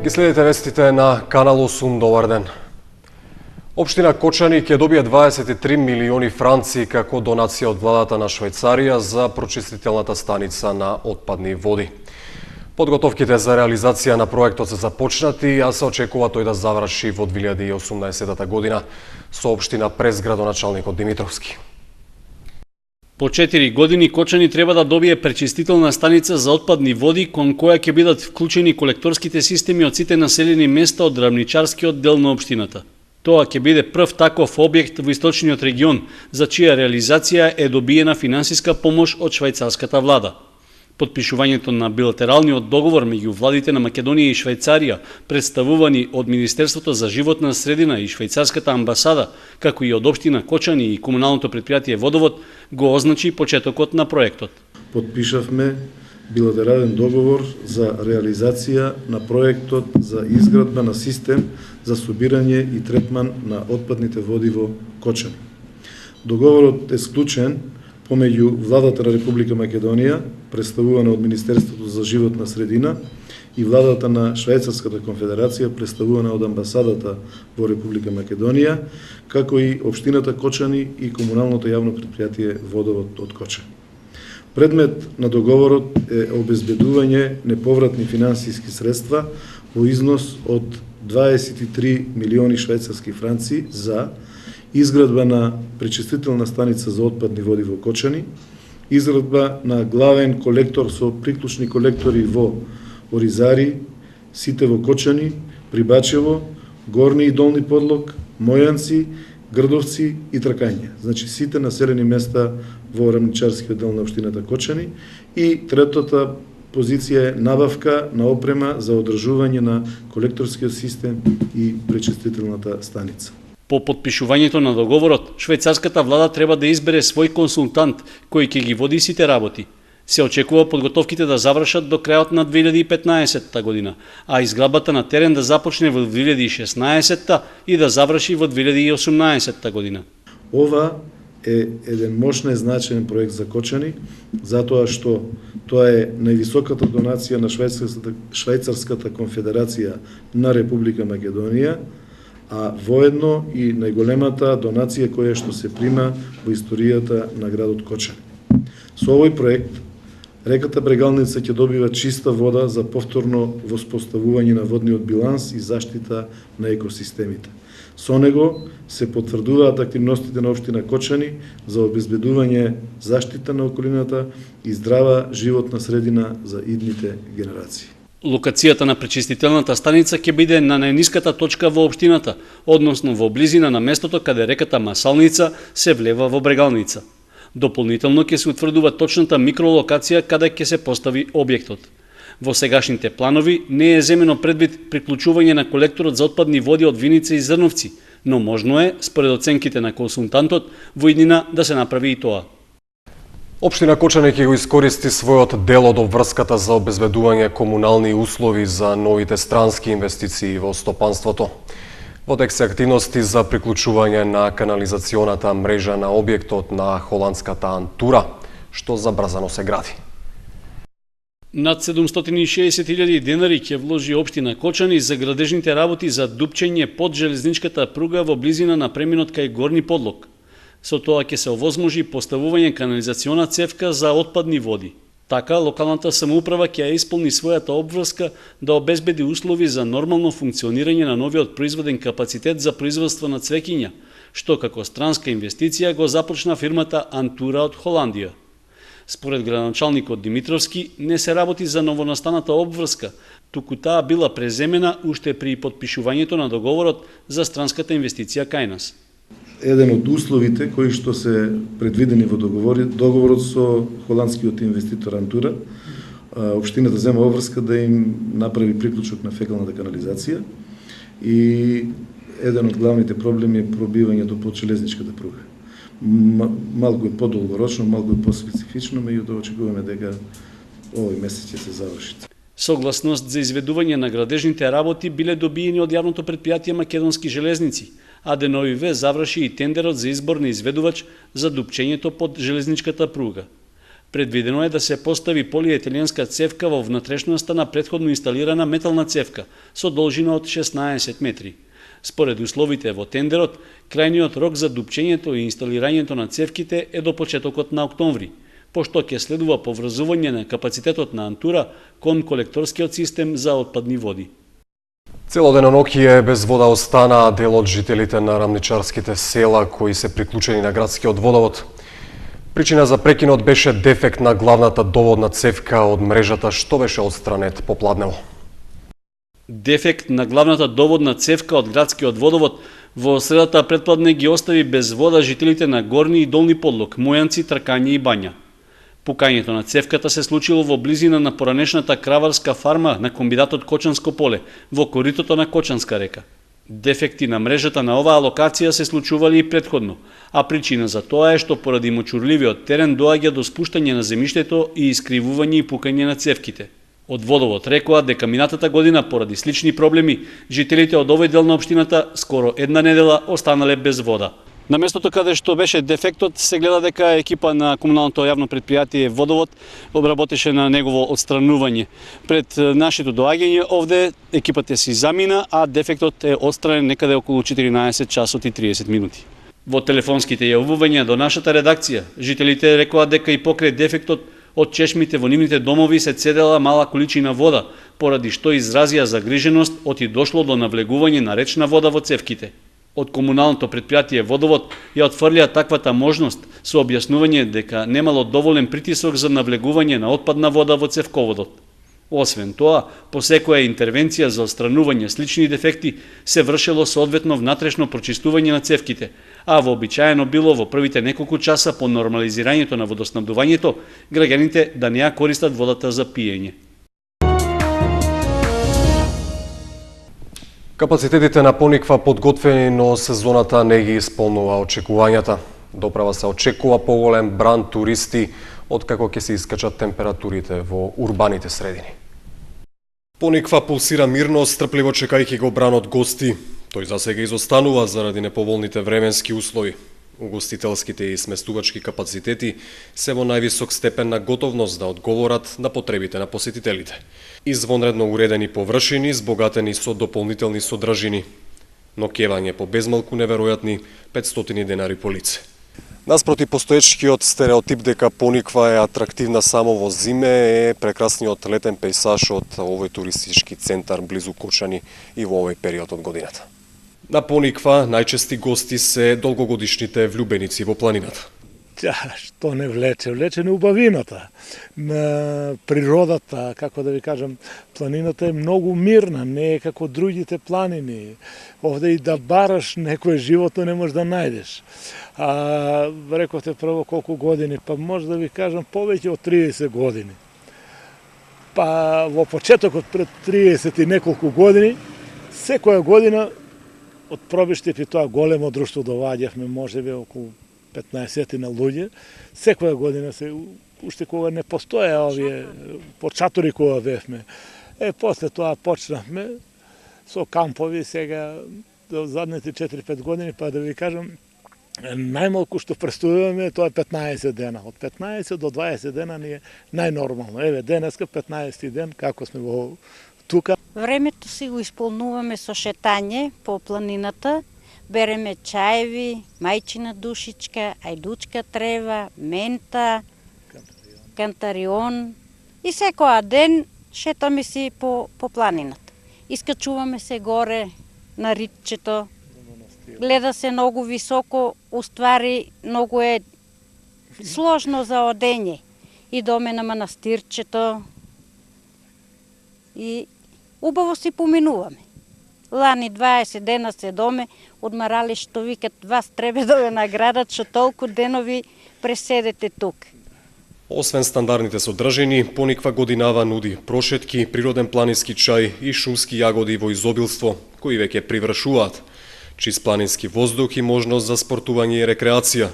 Ги следите вестите на Канал 8, добар ден. Општина Кочани ќе добие 23 милиони франци како донација од владата на Швајцарија за прочистителната станица на отпадни води. Подготовките за реализација на проектот се започнати, а се очекува тој да заврши во 2018 година, соопштина през градоначалникот Димитровски. По 4 години Кочани треба да добие пречистителна станица за отпадни води кон која ќе бидат вклучени колекторските системи од сите населени места од рамничарскиот дел на општината. Тоа ќе биде прв таков објект во источниот регион, за чија реализација е добиена финансиска помош од швајцарската влада. Подпишувањето на билатералниот договор меѓу владите на Македонија и Швајцарија, представувани од Министерството за животна средина и швајцарската амбасада, како и од општина Кочани и комуналното претпријатие Водовод, го означи почетокот на проектот. Подпишавме билатерален договор за реализација на проектот за изградба на систем за собирање и третман на отпадните води во Кочани. Договорот е склучен помеѓу владата на Република Македонија, представувана од Министерството за животна средина, и владата на Швајцарската конфедерација, представувана од амбасадата во Република Македонија, како и општината Кочани и комуналното јавно претпријатие Водовод од Кочани. Предмет на договорот е обезбедување неповратни финансиски средства во износ од 23 милиони швајцарски франци за изградба на пречистителна станица за отпадни води во Кочани, изградба на главен колектор со приклучни колектори во Оризари, сите во Кочани, Прибачево, Горни и Долни Подлог, Мојанци, Грдовци и Тракање. Значи сите населени места во рамничарскиот дел на општината Кочани. И третата позиција е набавка на опрема за одржување на колекторскиот систем и пречистителната станица. По подпишувањето на договорот, швајцарската влада треба да избере свој консултант кој ќе ги води сите работи. Се очекува подготовките да завршат до крајот на 2015 година, а изградбата на терен да започне во 2016 и да заврши во 2018 година. Ова е еден мощен значаен проект за Кочани, затоа што тоа е највисоката донација на Швајцарската конфедерација на Република Македонија, а воедно и најголемата донација која што се прима во историјата на градот Кочани. Со овој проект, реката Брегалница ќе добива чиста вода за повторно воспоставување на водниот биланс и заштита на екосистемите. Со него се потврдуваат активностите на општина Кочани за обезбедување заштита на околината и здрава животна средина за идните генерации. Локацијата на пречистителната станица ќе биде на најниската точка во општината, односно во близина на местото каде реката Масалница се влева во Брегалница. Дополнително ќе се утврдува точната микролокација каде ќе се постави објектот. Во сегашните планови не е земено предвид приклучување на колекторот за отпадни води од Виница и Зрновци, но можно е, според оценките на консултантот, во иднина да се направи и тоа. Општина Кочани ќе го искористи својот дел од обврската за обезбедување комунални услови за новите странски инвестиции во стопанството. Во тек се активности за приклучување на канализационата мрежа на објектот на холандската Антура, што забрзано се гради. Над 760.000 денари ќе вложи општина Кочани за градежните работи за дупчење под железничката пруга во близина на преминот кај Горни Подлог. Со тоа ќе се овозможи поставување канализациона цевка за отпадни води. Така, локалната самоуправа ќе ја исполни својата обврска да обезбеди услови за нормално функционирање на новиот производен капацитет за производство на цвеќиња, што како странска инвестиција го започна фирмата Антура од Холандија. Според градоначалникот Димитровски, не се работи за новонастаната обврска, туку таа била преземена уште при подпишувањето на договорот за странската инвестиција кај нас. Еден од условите кои што се предвидени во договорот со холандскиот инвеститор Антура, општината зема обврска да им направи приклучок на фекалната канализација и еден од главните проблеми е пробивањето под железничката пруга. Малку е подолгорочно, малку е поспецифично, меѓутоа очекуваме дека овој месец ќе се заврши. Согласност за изведување на градежните работи биле добиени од јавното претпријатие Македонски железници, а ДНОИВ заврши и тендерот за избор на изведувач за дупчењето под железничката пруга. Предвидено е да се постави полиетиленска цевка во внатрешноста на претходно инсталирана метална цевка со должина од 16 метри. Според условите во тендерот, крајниот рок за дупчењето и инсталирањето на цевките е до почетокот на октомври, пошто ќе следува поврзување на капацитетот на Антура кон колекторскиот систем за отпадни води. Целодневно ноќе без вода останаа дел од жителите на рамничарските села кои се приклучени на градскиот водовод. Причина за прекинот беше дефект на главната доводна цевка од мрежата што беше отстранет попладнево. Дефект на главната доводна цевка од градскиот водовод во средата претпладне ги остави без вода жителите на Горни и Долни Подлог, Мојанци, Тркање и Бања. Пукањето на цевката се случило во близина на поранешната краварска фарма на комбинатот Кочанско поле, во коритото на Кочанска река. Дефекти на мрежата на оваа локација се случували и претходно, а причина за тоа е што поради мочурливиот терен доаѓа до спуштање на земјиштето и искривување и пукање на цевките. Од водовод рекоа дека минатата година поради слични проблеми, жителите од овој дел на општината скоро една недела останале без вода. На местото каде што беше дефектот се гледа дека екипа на комуналното јавно предпријатие Водовод обработеше на негово отстранување. Пред нашето доаѓање овде екипата си замина, а дефектот е отстранен некаде околу 14 часот и 30 минути. Во телефонските јавувања до нашата редакција, жителите рекоа дека и покрај дефектот од чешмите во нивните домови се цедела мала количина вода, поради што изразија загриженост од и дошло до навлегување на речна вода во цевките. Од комуналното предпријатие Водовод ја отфрлија таквата можност со објаснување дека немало доволен притисок за навлегување на отпадна вода во цевководот. Освен тоа, по секоја интервенција за отстранување слични дефекти се вршело соодветно внатрешно прочистување на цевките, а вообичаено било во првите неколку часа по нормализирањето на водоснабдувањето, граѓаните да не ја користат водата за пиење. Капацитетите на Пониква подготвени, но сезоната не ги исполнува очекувањата. Доправа се очекува поголем бран туристи, откако ќе се искачат температурите во урбаните средини. Пониква пулсира мирно, стрпливо чекајќи го бранот гости. Тој засега изостанува заради неповолните временски услови. Угостителските и сместувачки капацитети се во највисок степен на готовност да одговорат на потребите на посетителите. Извонредно уредени површини, збогатени со дополнителни содржини. Ноќевање по безмалку неверојатни 500 денари по лице. Наспроти постоечкиот стереотип дека Пониква е атрактивна само во зиме, е прекрасниот летен пејсаж од овој туристички центар близу Кочани и во овој период од годината. На Пониква најчести гости се долгогодишните влюбеници во планината. Што не влече? Влече на убавината, на природата, како да ви кажам, планината е многу мирна, не е како другите планини. Овде и да бараш некој животно не можеш да најдеш. Рековте прво колку години, па може да ви кажам повеќе од 30 години. Па во почетокот пред 30 и неколку години, секоја година од Пробиште и тоа големо друштво доваѓавме, можеби околу 15 на луѓе. Секоја година се уште кога не постоја овие початори кога бевме. После тоа почнавме со кампови сега до задните 4-5 години, па да ви кажам најмалку што престојуваме тоа е 15 дена. Од 15 до 20 дена ни е најнормално. Еве денеска 15 ден како сме во тука. Времето си го исполнуваме со шетање по планината. Береме чаеви, мајчина душичка, ајдучка трева, мента, кантарион и секоја ден шетаме си по планината. Искачуваме се горе на ритчето. Гледа се многу високо, уствари многу е сложно за одење. Идоме на манастирчето и убаво си поминуваме. Лани 20 дена се доме, одмарали што викат вас треба да ве наградат што толку денови преседете тук. Освен стандардните содржини, Пониква годинава нуди прошетки, природен планински чај и шумски јагоди во изобилство, кои веќе привршуваат. Чист планински воздух и можност за спортување и рекреација.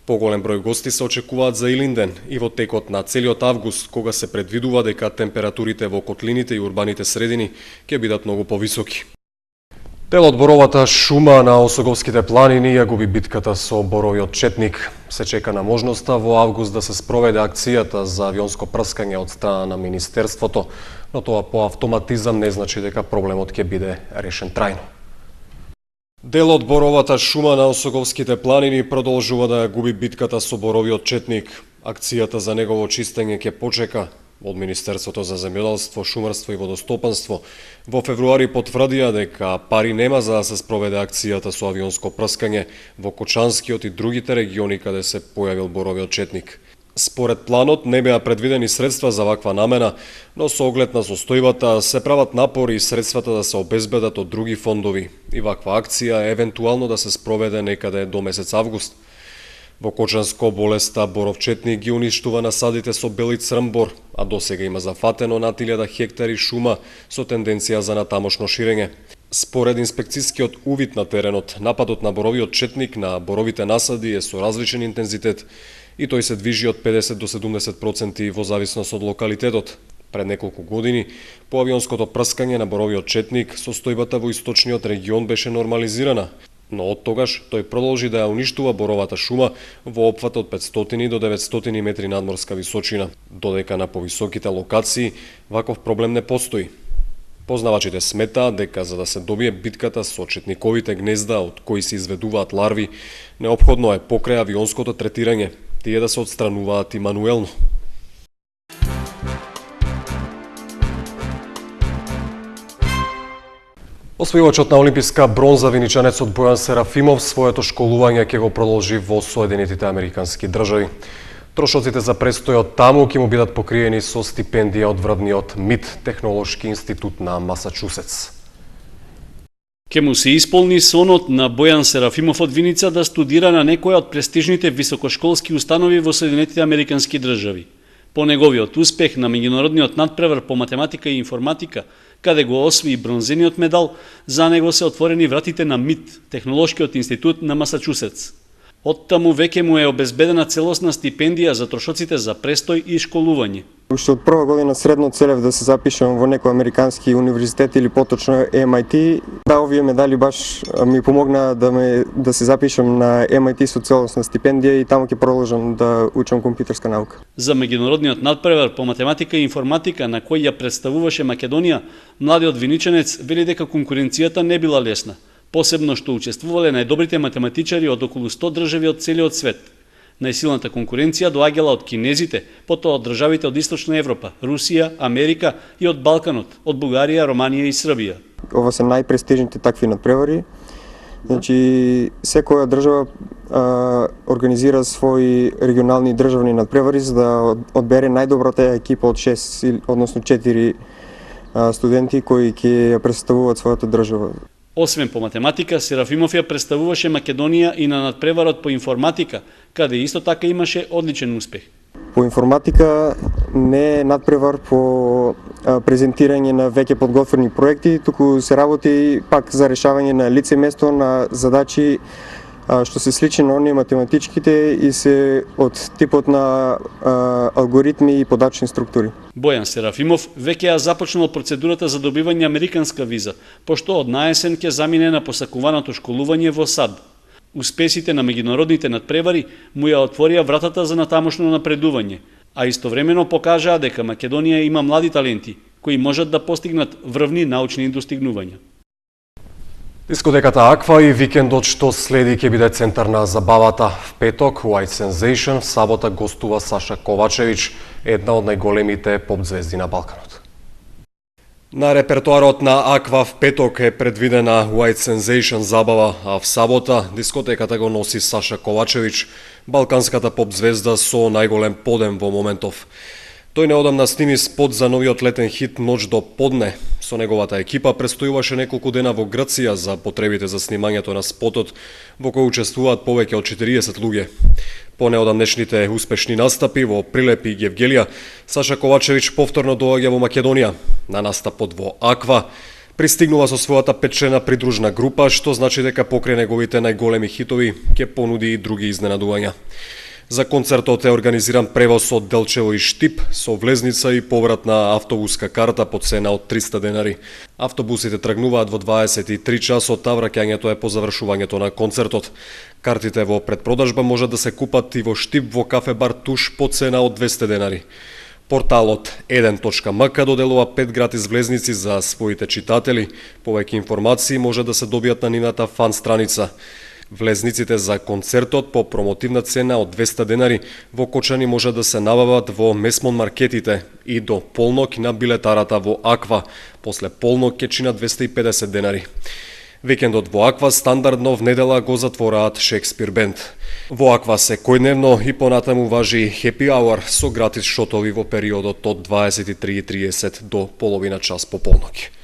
Поголем број гости се очекуваат за Илинден и во текот на целиот август, кога се предвидува дека температурите во котлините и урбаните средини ќе бидат многу повисоки. Дел од боровата шума на Осоговските планини ја губи битката со боровиот четник. Се чека на можноста во август да се спроведе акцијата за авионско прскање од страна на Министерството, но тоа по автоматизам не значи дека проблемот ќе биде решен трајно. Дел од боровата шума на Осоговските планини продолжува да ја губи битката со боровиот четник. Акцијата за негово чистење ќе почека. Од Министерството за земјоделство, шумарство и водостопанство во февруари потврдија дека пари нема за да се спроведе акцијата со авионско прскање во Кочанскиот и другите региони каде се појавил боровиот четник. Според планот не беа предвидени средства за ваква намена, но со оглед на состојбата се прават напори и средствата да се обезбедат од други фондови и ваква акција евентуално да се спроведе некаде до месец август. Во Кочанско болеста боров четник ги уништува насадите со бели црнбор, а досега има зафатено над 1000 хектари шума со тенденција за натамошно ширење. Според инспекцискиот увид на теренот, нападот на боровиот четник на боровите насади е со различен интензитет и тој се движи од 50 до 70% во зависност од локалитетот. Пред неколку години, по авионското прскање на боровиот четник, состојбата во источниот регион беше нормализирана, но од тогаш тој продолжи да ја уништува боровата шума во опфат од 500 до 900 метри надморска височина, додека на повисоките локации ваков проблем не постои. Познавачите сметаат дека за да се добие битката со четниковите гнезда од кои се изведуваат ларви, неопходно е покрај авионското третирање, тие да се отстрануваат и мануелно. Освојувачот на олимписка бронза виничанецот Бојан Серафимов своето школување ќе го продолжи во Соединетите Американски држави. Трошоците за престојот таму ќе му бидат покриени со стипендија од врвниот МИТ, Технолошки институт на Масачусетс. Ке му се исполни сонот на Бојан Серафимов од Виница да студира на некоја од престижните високошколски установи во Соединетите Американски држави. По неговиот успех на меѓународниот надпревар по математика и информатика, каде го освои бронзениот медал, за него се отворени вратите на МИТ, Технолошкиот институт на Масачусетс. Оттаму веќе му е обезбедена целосна стипендија за трошоците за престој и школување. Уште од прва година средно целев да се запишам во некој американски универзитет или поточно MIT. Да, овие медали баш ми помогна да се запишам на MIT со целосна стипендија и таму ќе продолжам да учам компјутерска наука. За меѓународниот надпревар по математика и информатика на кој ја представуваше Македонија, младиот виничанец вели дека конкуренцијата не била лесна, посебно што учествувале најдобрите математичари од околу 100 држави од целиот свет. Најсилната конкуренција доаѓала од кинезите, потоа од државите од Источна Европа, Русија, Америка и од Балканот, од Бугарија, Романија и Србија. Ова се најпрестижните такви надпревари. Значи, секоја држава организира своји регионални државни надпревари за да одбере најдобрата екипа од 6, односно 4 студенти кои ќе ја представуваат својата држава. Освен по математика, Серафимов ја представуваше Македонија и на надпреварот по информатика, каде исто така имаше одличен успех. По информатика не е надпревар по презентирање на веќе подготвени проекти, туку се работи пак за решавање на лице место на задачи што се слични на оние математичките и се од типот на алгоритми и подачни структури. Бојан Серафимов веќе ја започнал процедурата за добивање американска виза, пошто од наесен ќе замине на посакуваното школување во САД. Успесите на меѓународните надпревари му ја отворија вратата за натамошно напредување, а истовремено покажаа дека Македонија има млади таленти кои можат да постигнат врвни научни достигнувања. Дискотеката Аква и викендот што следи ќе биде центар на забавата. В петок White Sensation, в сабота гостува Саша Ковачевич, една од најголемите поп звезди на Балканот. На репертоарот на Аква в петок е предвидена White Sensation забава, а в сабота дискотеката го носи Саша Ковачевич, балканската поп звезда со најголем подем во моментов. Тој неодамна сними спот за новиот летен хит Ноќ до подне. Со неговата екипа престојуваше неколку дена во Грција за потребите за снимањето на спотот, во кој учествуваат повеќе од 40 луѓе. По неодамнешните успешни настапи во Прилеп и Гевгелија, Саша Ковачевич повторно доаѓа во Македонија. На настапот во Аква пристигнува со својата петчена придружна група, што значи дека покрај неговите најголеми хитови ќе понуди и други изненадувања. За концертот е организиран превоз од Делчево и Штип со влезница и повратна автобуска карта по цена од 300 денари. Автобусите тргнуваат во 23 часот, а враќањето е по завршувањето на концертот. Картите во предпродажба можат да се купат и во Штип во кафе бар Туш по цена од 200 денари. Порталот 1.mk доделува 5 гратис влезници за своите читатели. Повеќе информации може да се добијат на нивната фан страница. Влезниците за концертот по промотивна цена од 200 денари во Кочани може да се набават во Месмон маркетите и до полнок на билетарата во Аква. После полнок ќе чина 250 денари. Викендот во Аква стандардно в недела го затвораат Шекспир бенд. Во Аква секојдневно и понатаму важи Happy Hour со гратис шотови во периодот од 23:30 до половина час по полноќ.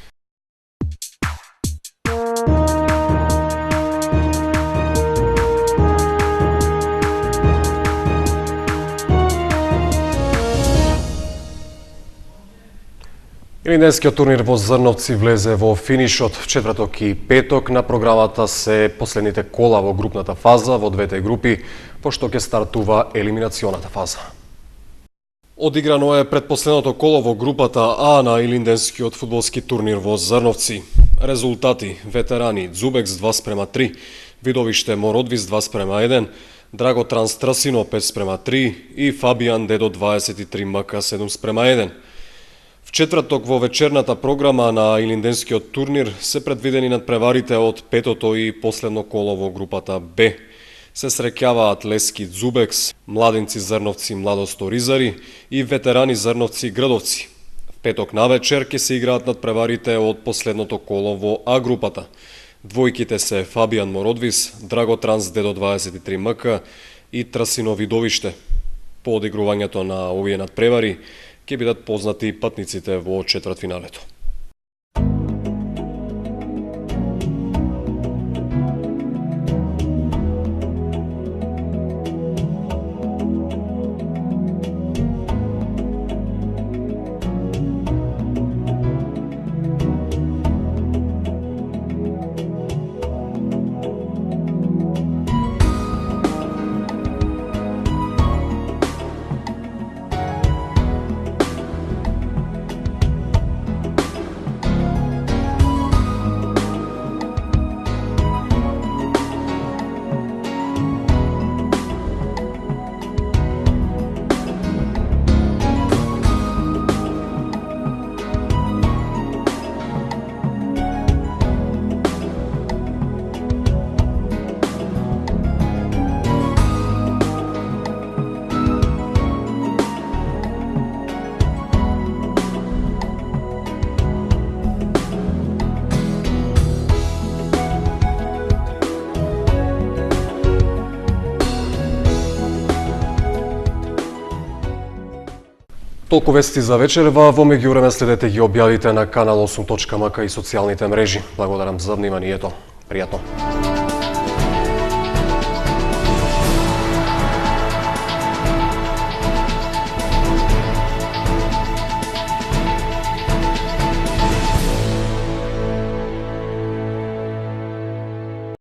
Илинденскиот турнир во Зрновци влезе во финишот. В четврток и петок на програмата се последните кола во групната фаза во двете групи, пошто ќе стартува елиминационата фаза. Одиграно е предпоследното коло во групата А на Илинденскиот фудбалски турнир во Зрновци. Резултати: Ветерани Дзубекс 2:3, Видовиште Мородвис 2:1, Драготранс Трасино 5:3 и Фабијан Дедо 23 МК 7:1. В четврток во вечерната програма на Илинденскиот турнир се предвидени надпреварите од петото и последно коло во групата Б. Се среќаваат Лески Дзубекс, Младинци Зрновци Младост Оризари и Ветерани Зрновци Градовци. В петок навечер ќе се играат надпреварите од последното коло во А групата. Двојките се Фабијан Мородвис, Драготранс Дедо 23 МК и Трасино Видовиште. По одигрувањето на овие надпревари ќе бидат познати патниците во четвртфиналето. Толку вести за вечерва, во меѓувреме следете ги објавите на канал 8.mk и социјалните мрежи. Благодарам за вниманието. Пријатно.